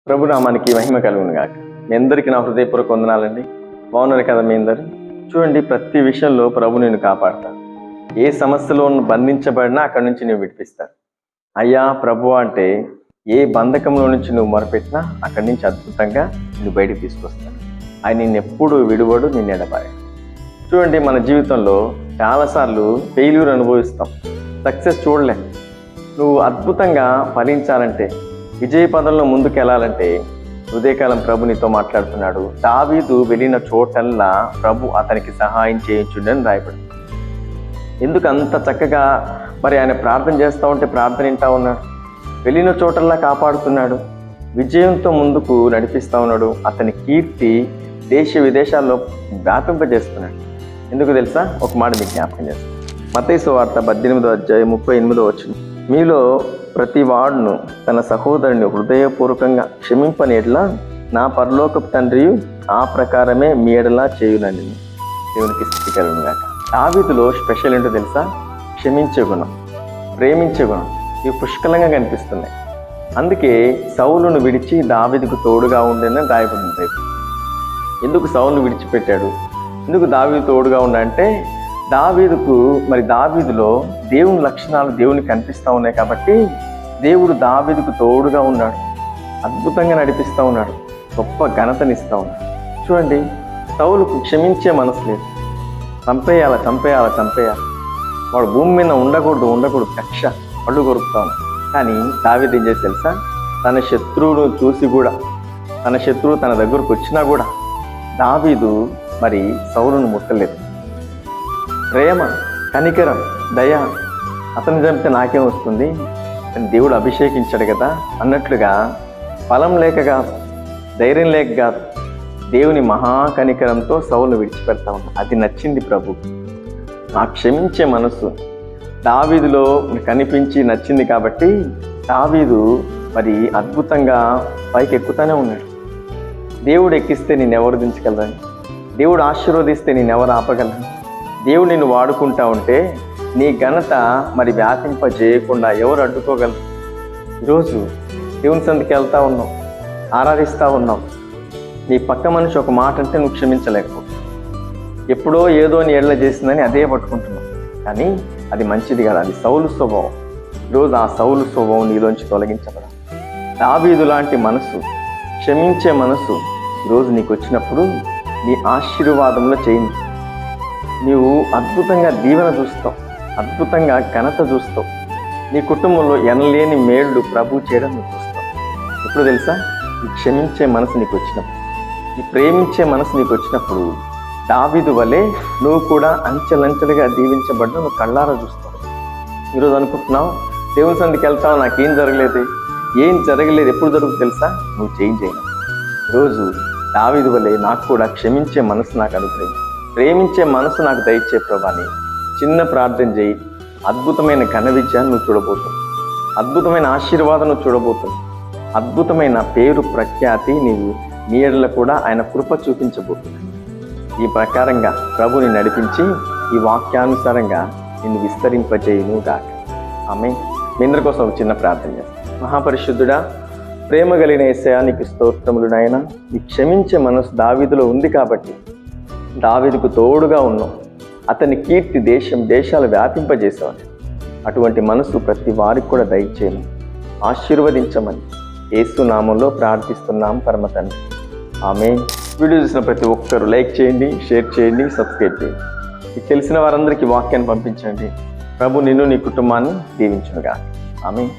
ప్రభునామానికి మహిమ కలుగును గాక. మీ అందరికీ నా హృదయపూర్వక వందనాలండి. బాగున్నారు కదా మీ అందరు? చూడండి, ప్రతి విషయంలో ప్రభు నేను కాపాడతాను. ఏ సమస్యలో బంధించబడినా అక్కడి నుంచి నువ్వు విడిపిస్తాను. అయ్యా ప్రభు అంటే ఏ బంధకంలో నుంచి నువ్వు మొరపెట్టినా అక్కడి నుంచి అద్భుతంగా నువ్వు బయటకు తీసుకొస్తాను. ఆయన నిన్నెప్పుడు విడువడు, నిన్ను ఎడబాయడు. చూడండి, మన జీవితంలో చాలాసార్లు ఫెయిల్యూర్ అనుభవిస్తాం, సక్సెస్ చూడలేం. నువ్వు అద్భుతంగా ఫలించాలంటే, విజయ పదంలో ముందుకు వెళ్ళాలంటే హృదయకాలం ప్రభు నీతో మాట్లాడుతున్నాడు. దావీదు వెళ్ళిన చోటల్లా ప్రభు అతనికి సహాయం చేయించుండని రాయబడింది. ఎందుకు అంత చక్కగా మరి ఆయన ప్రార్థన చేస్తూ ఉంటే ప్రార్థన వింటా ఉన్నాడు. వెళ్ళిన చోటల్లా కాపాడుతున్నాడు, విజయంతో ముందుకు నడిపిస్తూ ఉన్నాడు. అతని కీర్తి దేశ విదేశాల్లో వ్యాపింపజేస్తున్నాడు. ఎందుకు తెలుసా? ఒక మాట మీకు జ్ఞాపకం చేస్తాను. మత్తయి సువార్త 18వ అధ్యాయం 38వ వచనం. మీలో ప్రతి వాడును తన సహోదరుని హృదయపూర్వకంగా క్షమింపని ఎడలా నా పరలోకపు తండ్రి ఆ ప్రకారమే మీ ఎడలా చేయునండి. దేవునికి స్తుతి కలుగును గాక. దావీదులో స్పెషల్ ఏంటో తెలుసా? క్షమించే గుణం, ప్రేమించే గుణం ఇవి పుష్కలంగా కనిపిస్తున్నాయి. అందుకే సౌలును విడిచి దావీదుకు తోడుగా ఉండేనని రాయబడింది. ఎందుకు సౌలును విడిచిపెట్టాడు? ఎందుకు దావీదు తోడుగా ఉన్నాడంటే దావీదులో దేవుని లక్షణాలు దేవునికి కనిపిస్తూ ఉన్నాయి కాబట్టి దేవుడు దావీదుకు తోడుగా ఉన్నాడు, అద్భుతంగా నడిపిస్తూ ఉన్నాడు, గొప్ప ఘనతనిస్తూ ఉన్నాడు. చూడండి, సౌలుకు క్షమించే మనసు లేదు. చంపేయాలి. వాడు భూమి మీద ఉండకూడదు కక్ష పళ్ళు కొరుకుతా ఉన్నాడు. కానీ దావీదు ఏం చేసి తెలుసా? తన శత్రువును చూసి కూడా, తన శత్రువు తన దగ్గరకు వచ్చినా కూడా దావీదు మరి సౌలును ముట్టలేదు. ప్రేమ, కనికరం, దయ. అతను చంపితే నాకేం వస్తుంది, దేవుడు అభిషేకించాడు కదా అన్నట్లుగా ఫలం లేక కాదు, ధైర్యం లేక కాదు, దేవుని మహాకనికరంతో సౌలును విడిచిపెడతా ఉన్నాడు. అది నచ్చింది ప్రభు. ఆ క్షమించే మనస్సు దావీదులో కనిపించి నచ్చింది కాబట్టి దావీదు మరి అద్భుతంగా పైకి ఎక్కుతూనే ఉన్నాడు. దేవుడు ఎక్కిస్తే నేనెవరు దించగలరని, దేవుడు ఆశీర్వదిస్తే నేనెవరు ఆపగలను? దేవుడు నిన్ను వాడుకుంటా ఉంటే నీ ఘనత మరి వ్యాపింపజేయకుండా ఎవరు అడ్డుకోగలరు? ఈరోజు దేవుని సందికి వెళ్తా ఉన్నావు, ఆరాధిస్తూ ఉన్నావు, నీ పక్క మనిషి ఒక మాట అంటే నువ్వు క్షమించలేకపో, ఎప్పుడో ఏదో నీ ఎడల చేసిందని అదే పట్టుకుంటున్నావు. కానీ అది మంచిది కాదు, అది సౌలు స్వభావం. ఈరోజు ఆ సౌలు స్వభావం నీలోంచి తొలగించబడాలి. దావీదు లాంటి మనసు, క్షమించే మనసు ఈరోజు నీకు వచ్చినప్పుడు నీ ఆశీర్వాదంలో చేయించు. నీవు అద్భుతంగా దీవెన చూస్తావు, అద్భుతంగా ఘనత చూస్తావు. నీ కుటుంబంలో ఎనలేని మేళ్ళు ప్రభు చేయడం నువ్వు చూస్తావు. ఎప్పుడు తెలుసా? ఈ క్షమించే మనసు నీకు వచ్చినప్పుడు, ఈ ప్రేమించే మనసు నీకు వచ్చినప్పుడు దావీదు వలె నువ్వు కూడా అంచెలంచెలుగా దీవించబడ్డా నువ్వు కళ్ళారా చూస్తావు. ఈరోజు అనుకుంటున్నావు దేవుని సందికి వెళ్తావు, నాకేం జరగలేదు, ఏం జరగలేదు. ఎప్పుడు జరుగుతుంది తెలుసా? నువ్వు చేంజ్ అయినా. ఈరోజు దావీదు వలె నాకు కూడా క్షమించే మనసు నాకు అనుగ్రహించు, ప్రేమించే మనసు నాకు దయచే ప్రభాని చిన్న ప్రార్థన చేయి. అద్భుతమైన ఘన విజయాన్ని నువ్వు చూడబోతావు, అద్భుతమైన ఆశీర్వాదం నువ్వు చూడబోతావు, అద్భుతమైన పేరు ప్రఖ్యాతి నీవు నీ ఎడల కూడా ఆయన కృప చూపించబోతున్నాడు. ఈ ప్రకారంగా ప్రభుని నడిపించి ఈ వాక్యానుసారంగా నిన్ను విస్తరింపజేయును గాక. ఆమె మీ అందరి కోసం ఒక చిన్న ప్రార్థన చేస్తాను. మహాపరిశుద్ధుడా, ప్రేమ కలిగిన యేసయ్యా, నీకు స్తోత్రములు నాయనా. ఈ క్షమించే మనసు దావీదులో ఉంది కాబట్టి దావీదుకు తోడుగా ఉన్నావు, అతని కీర్తి దేశాలు వ్యాపింపజేసావని. అటువంటి మనసు ప్రతి వారికి కూడా దయచేయను, ఆశీర్వదించమని యేసు నామంలో ప్రార్థిస్తున్నాం పరమ తండ్రి. ఆమేన్. వీడియో చూసిన ప్రతి ఒక్కరు లైక్ చేయండి, షేర్ చేయండి, సబ్స్క్రైబ్ చేయండి. మీకు తెలిసిన వారందరికీ వాక్యాన్ని పంపించండి. ప్రభు నిన్ను నీ కుటుంబాన్ని దీవించునుగా. ఆమేన్.